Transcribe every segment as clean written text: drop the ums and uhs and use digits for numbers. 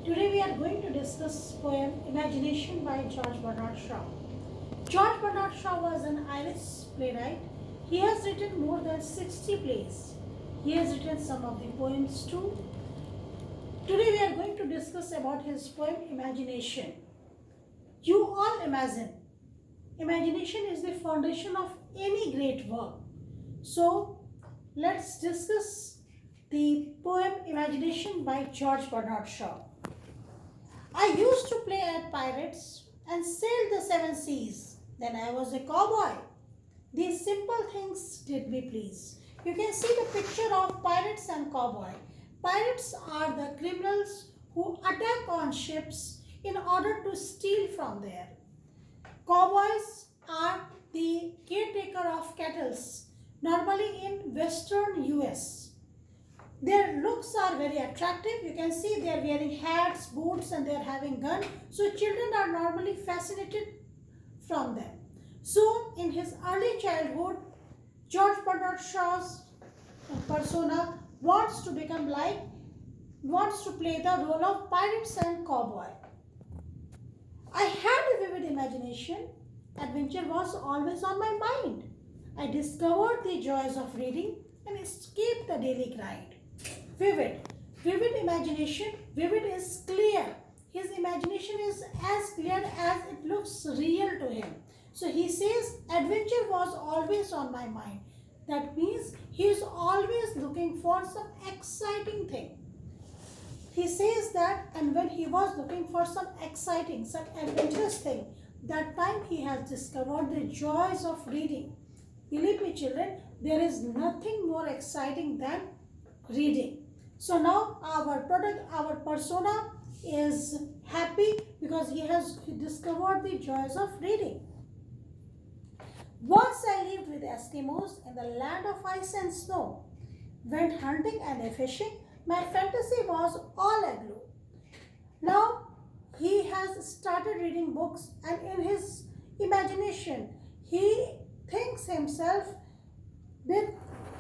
Today we are going to discuss poem Imagination by George Bernard Shaw. George Bernard Shaw was an Irish playwright. He has written more than 60 plays. He has written some of the poems too. Today we are going to discuss about his poem Imagination. You all imagine. Imagination is the foundation of any great work. So let's discuss the poem Imagination by George Bernard Shaw. I used to play at pirates and sail the seven seas. Then I was a cowboy. These simple things did me please. You can see the picture of pirates and cowboy. Pirates are the criminals who attack on ships in order to steal from there. Cowboys are the caretaker of cattle, normally in western US. Their looks are very attractive. You can see they are wearing hats, boots, and they are having gun. So children are normally fascinated from them. So in his early childhood, George Bernard Shaw's persona wants to play the role of pirates and cowboy. I had a vivid imagination. Adventure was always on my mind. I discovered the joys of reading and escaped the daily grind. Vivid imagination. Vivid is clear. His imagination is as clear as it looks real to him. So he says, adventure was always on my mind. That means he is always looking for some exciting thing. He says that, and when he was looking for some exciting, some adventurous thing, that time he has discovered the joys of reading. Believe me, children, there is nothing more exciting than reading. So now our persona is happy because he has discovered the joys of reading. Once I lived with Eskimos in the land of ice and snow. Went hunting and fishing. My fantasy was all aglow. Now he has started reading books, and in his imagination he thinks himself with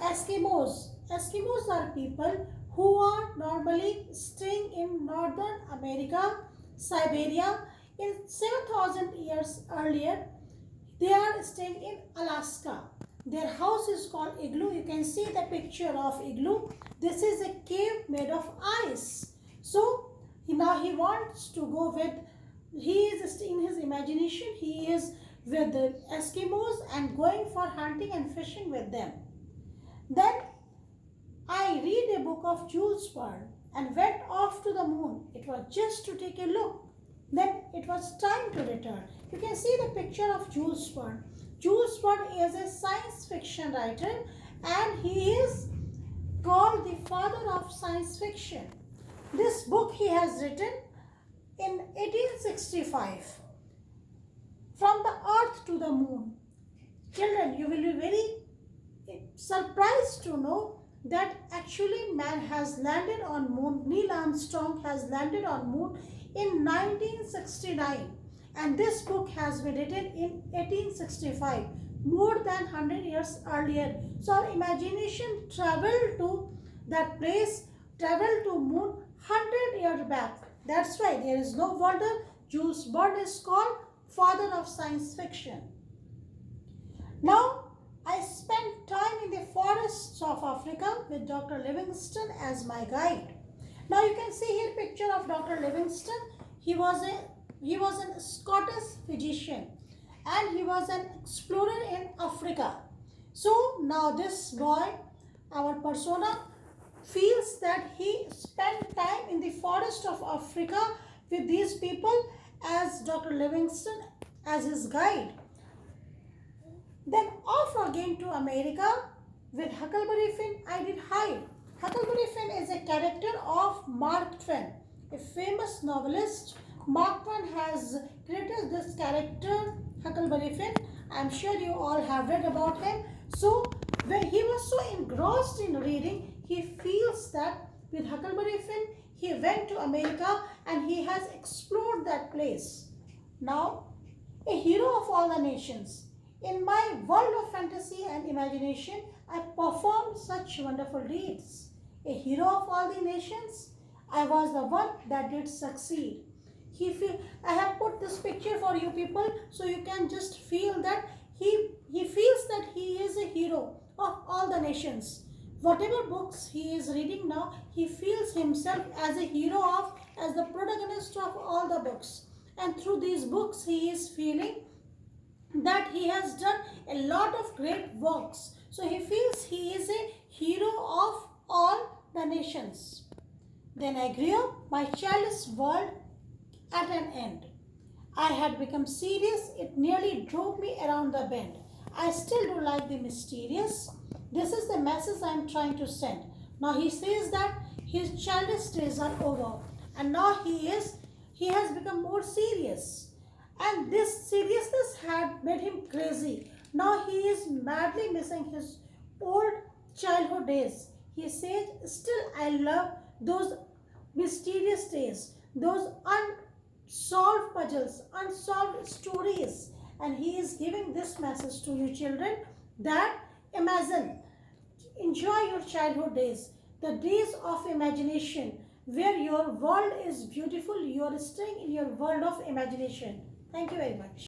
Eskimos. Eskimos are people who are normally staying in Northern America, Siberia. In 7,000 years earlier, they are staying in Alaska. Their house is called igloo. You can see the picture of igloo. This is a cave made of ice. So now he wants to go with, he is in his imagination, he is with the Eskimos and going for hunting and fishing with them. Then I read a book of Jules Verne and went off to the moon. It was just to take a look. Then it was time to return. You can see the picture of Jules Verne. Jules Verne is a science fiction writer and he is called the father of science fiction. This book he has written in 1865, From the Earth to the Moon. Children, you will be very surprised to know that actually man has landed on moon. Neil Armstrong has landed on moon in 1969, and this book has been written in 1865, more than 100 years earlier. So our imagination traveled to that place, traveled to moon 100 years back. That's why there is no wonder Jules Verne is called father of science fiction. Now I spent time in the forests of Africa with Dr. Livingstone as my guide. Now you can see here picture of Dr. Livingstone. He was a Scottish physician and he was an explorer in Africa. So now this boy, our persona, feels that he spent time in the forest of Africa with these people as Dr. Livingstone as his guide. Then off again to America with Huckleberry Finn. I did hide. Huckleberry Finn is a character of Mark Twain, a famous novelist. Mark Twain has created this character, Huckleberry Finn. I'm sure you all have read about him. So when he was so engrossed in reading, he feels that with Huckleberry Finn, he went to America and he has explored that place. Now, a hero of all the nations. In my world of fantasy and imagination, I performed such wonderful deeds. A hero of all the nations, I was the one that did succeed. I have put this picture for you people so you can just feel that he feels that he is a hero of all the nations. Whatever books he is reading now, he feels himself as a hero of, as the protagonist of all the books. And through these books, he is feeling that he has done a lot of great works. So he feels he is a hero of all the nations. Then I grew up, my child's world at an end. I had become serious, it nearly drove me around the bend. I still do like the mysterious. This is the message I am trying to send. Now he says that his childish days are over and now he has become more serious. And this seriousness had made him crazy. Now he is madly missing his old childhood days. He says, still I love those mysterious days, those unsolved puzzles, unsolved stories. And he is giving this message to you children that imagine, enjoy your childhood days, the days of imagination where your world is beautiful, you are staying in your world of imagination. Thank you very much.